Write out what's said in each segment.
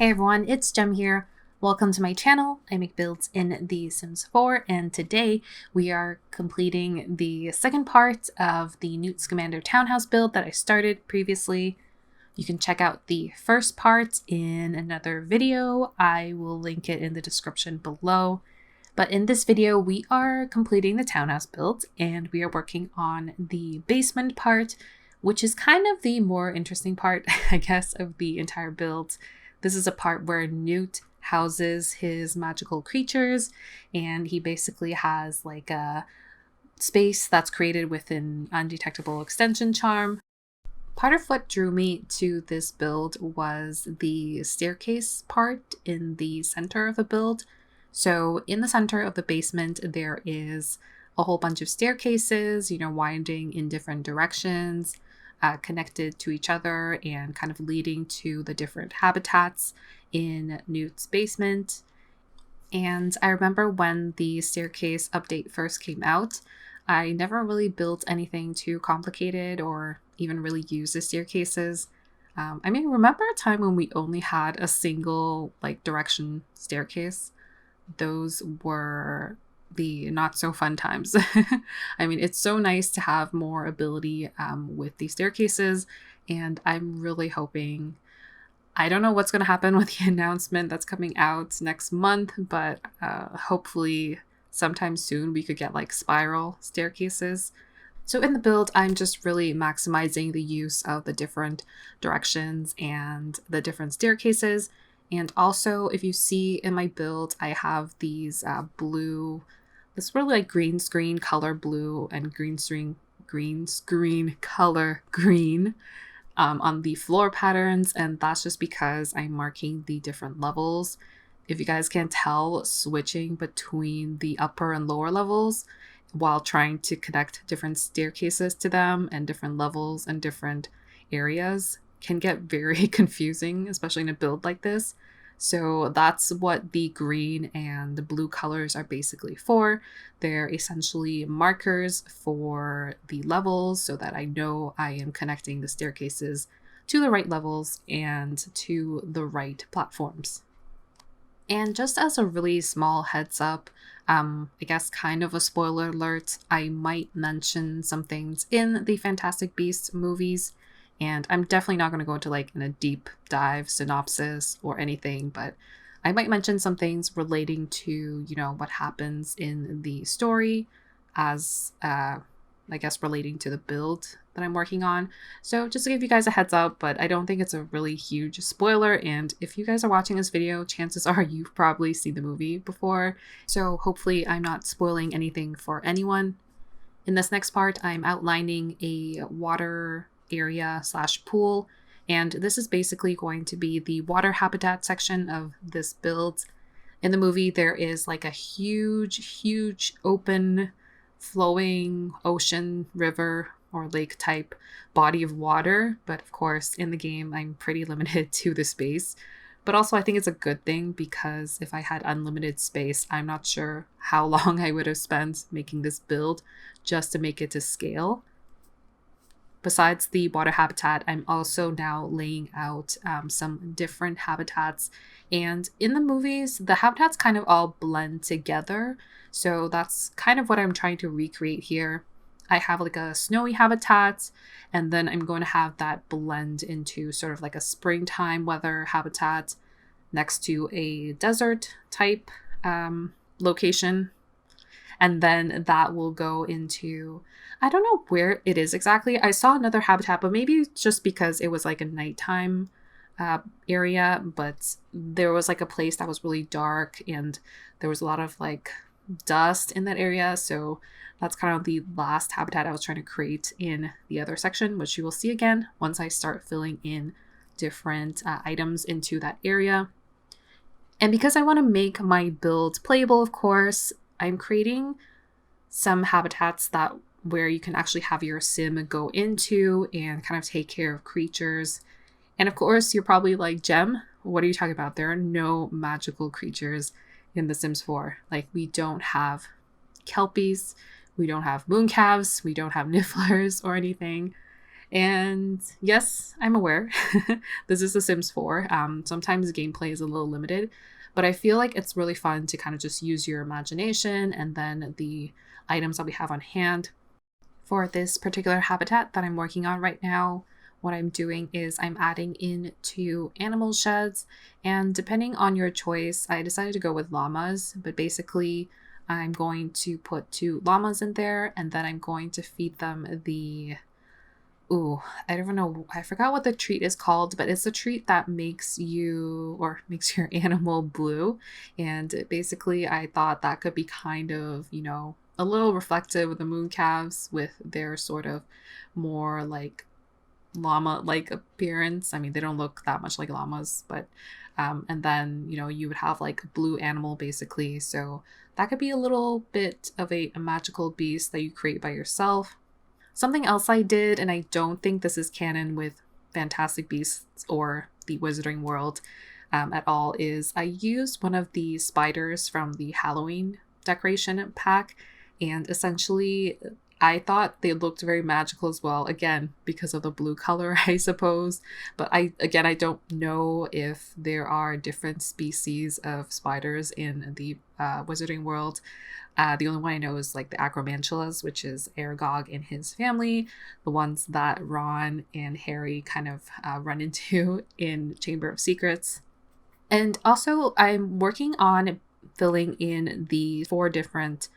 Hey everyone, it's Gem here. Welcome to my channel. I make builds in The Sims 4 and today we are completing the second part of the Newt Scamander townhouse build that I started previously. You can check out the first part in another video. I will link it in the description below. But in this video, we are completing the townhouse build and we are working on the basement part, which is kind of the more interesting part, I guess, of the entire build. This is a part where Newt houses his magical creatures, and he basically has like a space that's created with an undetectable extension charm. Part of what drew me to this build was the staircase part in the center of the build. So in the center of the basement, there is a whole bunch of staircases, winding in different directions. Connected to each other and kind of leading to the different habitats in Newt's basement. And I remember when the staircase update first came out, I never really built anything too complicated or even really used the staircases. Remember a time when we only had a single direction staircase? Those were the not so fun times. It's so nice to have more ability with these staircases, and I'm really hoping, I don't know what's going to happen with the announcement that's coming out next month, but hopefully sometime soon we could get spiral staircases. So in the build, I'm just really maximizing the use of the different directions and the different staircases. And also, if you see in my build, I have these this really green screen color blue and green screen color green on the floor patterns, and that's just because I'm marking the different levels. If you guys can't tell, switching between the upper and lower levels while trying to connect different staircases to them and different levels and different areas can get very confusing, especially in a build like this. So that's what the green and the blue colors are basically for. They're essentially markers for the levels so that I know I am connecting the staircases to the right levels and to the right platforms. And just as a really small heads up, I guess kind of a spoiler alert, I might mention some things in the Fantastic Beasts movies. And I'm definitely not going to go into in a deep dive synopsis or anything, but I might mention some things relating to, what happens in the story as, I guess, relating to the build that I'm working on. So just to give you guys a heads up, but I don't think it's a really huge spoiler. And if you guys are watching this video, chances are you've probably seen the movie before. So hopefully I'm not spoiling anything for anyone. In this next part, I'm outlining a water area / pool, and this is basically going to be the water habitat section of this build. In the movie, there is a huge open flowing ocean, river, or lake type body of water, but of course in the game I'm pretty limited to the space. But also I think it's a good thing, because if I had unlimited space, I'm not sure how long I would have spent making this build just to make it to scale. Besides the water habitat, I'm also now laying out some different habitats. And in the movies, the habitats kind of all blend together. So that's kind of what I'm trying to recreate here. I have a snowy habitat, and then I'm going to have that blend into sort of a springtime weather habitat next to a desert type location. And then that will go into, I don't know where it is exactly. I saw another habitat, but maybe just because it was a nighttime area, but there was a place that was really dark and there was a lot of dust in that area. So that's kind of the last habitat I was trying to create in the other section, which you will see again once I start filling in different items into that area. And because I want to make my build playable, of course, I'm creating some habitats where you can actually have your sim go into and kind of take care of creatures. And of course, you're probably like, Gem, what are you talking about? There are no magical creatures in The Sims 4. We don't have kelpies, we don't have mooncalves, we don't have nifflers or anything. And yes, I'm aware this is The Sims 4. Sometimes the gameplay is a little limited, but I feel like it's really fun to kind of just use your imagination and then the items that we have on hand. For this particular habitat that I'm working on right now, what I'm doing is I'm adding in 2 animal sheds, and depending on your choice, I decided to go with llamas, but basically I'm going to put 2 llamas in there, and then I'm going to feed them the I don't know. I forgot what the treat is called, but it's a treat that makes you or makes your animal blue. And basically, I thought that could be kind of, a little reflective of the moon calves with their sort of more like llama like appearance. I mean, they don't look that much like llamas, but, and then, you would have like a blue animal basically. So that could be a little bit of a magical beast that you create by yourself. Something else I did, and I don't think this is canon with Fantastic Beasts or the Wizarding World at all, is I used one of the spiders from the Halloween decoration pack, and essentially I thought they looked very magical as well, again, because of the blue color, I suppose. But I don't know if there are different species of spiders in the Wizarding World. The only one I know is like the acromantulas, which is Aragog and his family, the ones that Ron and Harry kind of run into in Chamber of Secrets. And also, I'm working on filling in the 4 different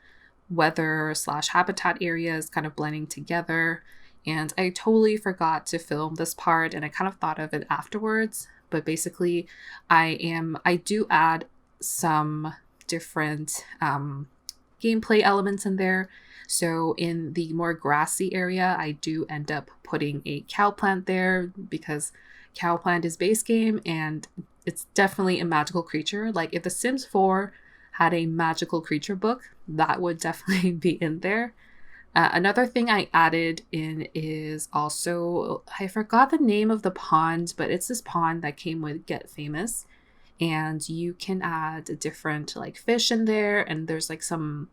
weather slash habitat areas, kind of blending together. And I totally forgot to film this part, and I kind of thought of it afterwards. But basically, I do add some different gameplay elements in there. So in the more grassy area, I do end up putting a cow plant there because cow plant is base game and it's definitely a magical creature. Like if The Sims 4 had a magical creature book, that would definitely be in there. Another thing I added in is also, I forgot the name of the pond, but it's this pond that came with Get Famous. And you can add different like fish in there, and there's like some,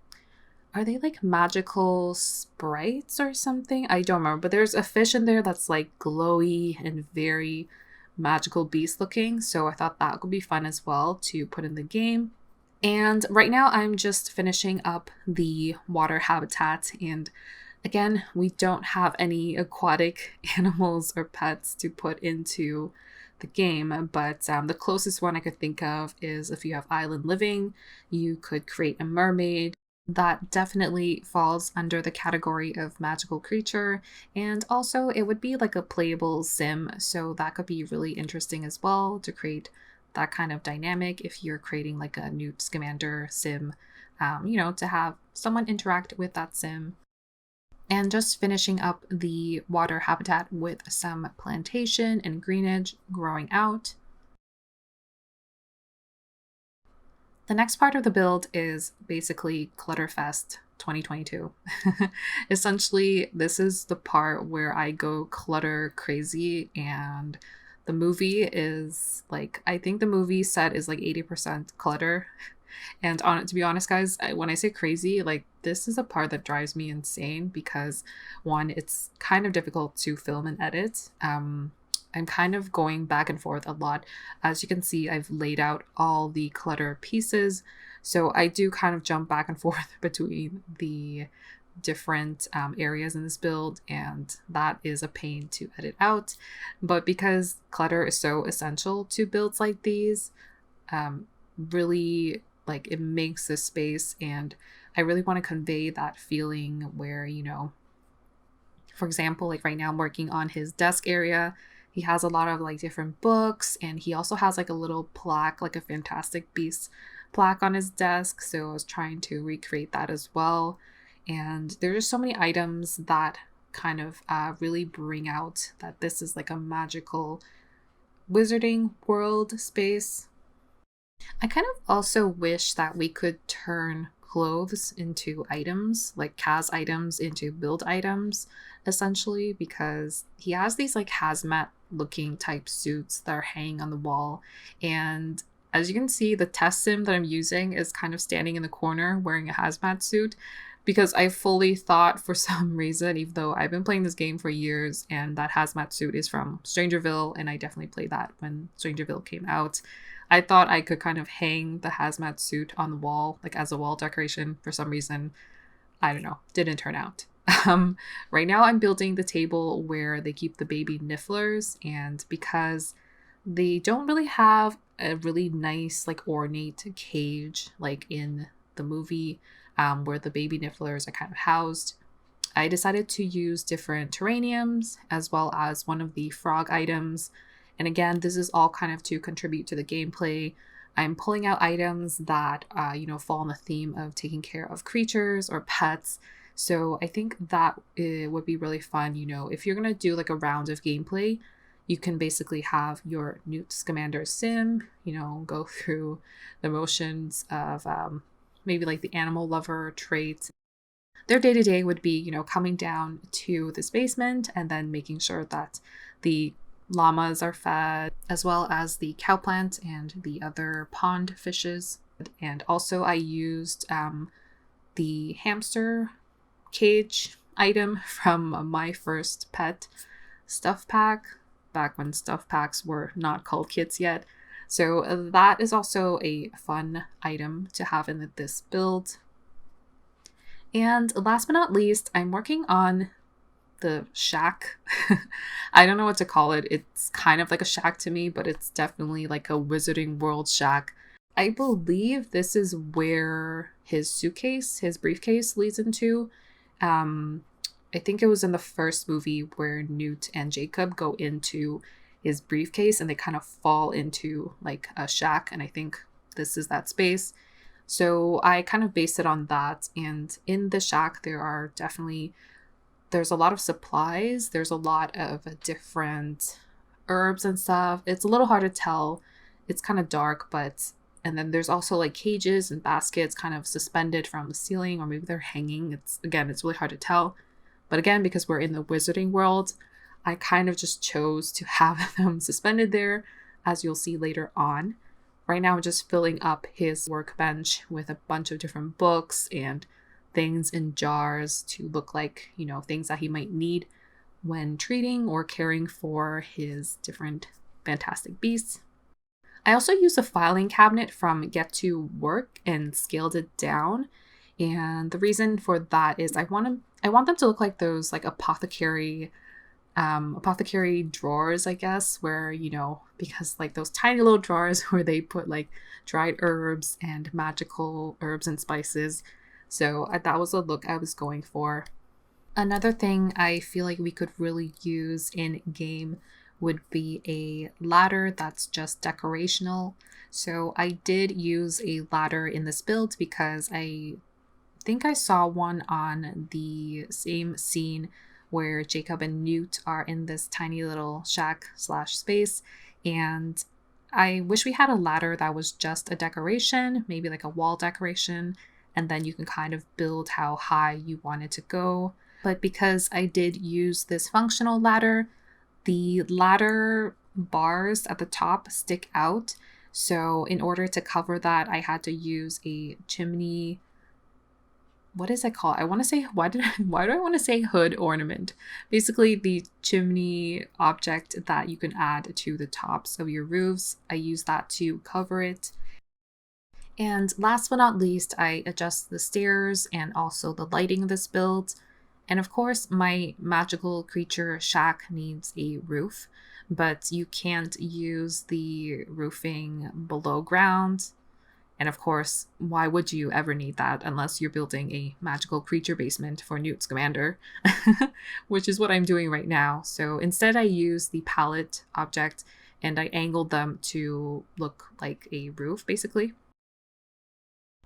are they like magical sprites or something? I don't remember, but there's a fish in there that's like glowy and very magical beast looking. So I thought that would be fun as well to put in the game. And right now I'm just finishing up the water habitat. And again, we don't have any aquatic animals or pets to put into the game, but the closest one I could think of is if you have island living, you could create a mermaid. That definitely falls under the category of magical creature, and also it would be like a playable sim, so that could be really interesting as well to create that kind of dynamic if you're creating like a Newt Scamander sim, to have someone interact with that sim. And just finishing up the water habitat with some plantation and greenage growing out. The next part of the build is basically Clutterfest 2022. Essentially, this is the part where I go clutter crazy, and the movie is like, I think the movie set is like 80% clutter. And to be honest, guys, when I say crazy, like this is a part that drives me insane because one, it's kind of difficult to film and edit. I'm kind of going back and forth a lot. As you can see, I've laid out all the clutter pieces. So I do kind of jump back and forth between the different areas in this build, and that is a pain to edit out. But because clutter is so essential to builds like these, really like it makes this space, and I really want to convey that feeling where, for example, like right now I'm working on his desk area. He has a lot of like different books, and he also has like a little plaque, like a Fantastic Beasts plaque on his desk. So I was trying to recreate that as well. And there's just so many items that kind of really bring out that this is like a magical wizarding world space. I kind of also wish that we could turn clothes into items, like Kaz items into build items, essentially, because he has these like hazmat looking type suits that are hanging on the wall. And as you can see, the test sim that I'm using is kind of standing in the corner wearing a hazmat suit. because I fully thought for some reason, even though I've been playing this game for years and that hazmat suit is from Strangerville, and I definitely played that when Strangerville came out, I thought I could kind of hang the hazmat suit on the wall, like as a wall decoration for some reason. I don't know, didn't turn out. Right now I'm building the table where they keep the baby nifflers, and because they don't really have a really nice, like, ornate cage like in the movie, where the baby nifflers are kind of housed, I decided to use different terraniums as well as one of the frog items. And again, this is all kind of to contribute to the gameplay. I'm pulling out items that, fall on the theme of taking care of creatures or pets. So I think that it would be really fun, if you're going to do like a round of gameplay, you can basically have your Newt Scamander sim, go through the motions of maybe like the animal lover traits. Their day-to-day would be, coming down to this basement and then making sure that the llamas are fed, as well as the cow plant and the other pond fishes. And also I used the hamster cage item from my first pet stuff pack, back when stuff packs were not called kits yet. So that is also a fun item to have in this build. And last but not least, I'm working on the shack. I don't know what to call it. It's kind of like a shack to me, but it's definitely like a Wizarding World shack. I believe this is where his suitcase, his briefcase leads into. I think it was in the first movie where Newt and Jacob go into his briefcase and they kind of fall into like a shack, and I think this is that space. So I kind of based it on that, and in the shack there's a lot of supplies, there's a lot of different herbs and stuff. It's a little hard to tell, it's kind of dark, and then there's also like cages and baskets kind of suspended from the ceiling, or maybe they're hanging. It's really hard to tell. But again, because we're in the Wizarding World, I kind of just chose to have them suspended there, as you'll see later on. Right now, I'm just filling up his workbench with a bunch of different books and things in jars to look like, things that he might need when treating or caring for his different fantastic beasts. I also used a filing cabinet from Get to Work and scaled it down. And the reason for that is I want them to look like those like apothecary drawers, I guess, where, because like those tiny little drawers where they put like dried herbs and magical herbs and spices. So that was the look I was going for. Another thing I feel like we could really use in game would be a ladder that's just decorational. So I did use a ladder in this build because I think I saw one on the same scene where Jacob and Newt are in this tiny little shack / space. And I wish we had a ladder that was just a decoration, maybe like a wall decoration, and then you can kind of build how high you want it to go. But because I did use this functional ladder, the ladder bars at the top stick out. So in order to cover that, I had to use a chimney. What is it called? I want to say, why do I want to say hood ornament? Basically the chimney object that you can add to the tops of your roofs. I use that to cover it. And last but not least, I adjust the stairs and also the lighting of this build. And of course, my magical creature shack needs a roof, but you can't use the roofing below ground. And of course, why would you ever need that unless you're building a magical creature basement for Newt Scamander, which is what I'm doing right now. So instead I use the pallet object and I angled them to look like a roof, basically.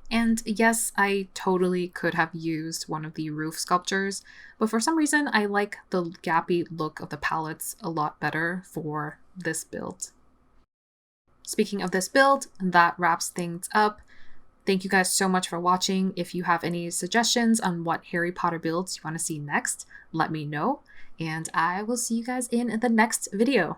And yes, I totally could have used one of the roof sculptures, but for some reason I like the gappy look of the pallets a lot better for this build. Speaking of this build, that wraps things up. Thank you guys so much for watching. If you have any suggestions on what Harry Potter builds you want to see next, let me know, and I will see you guys in the next video.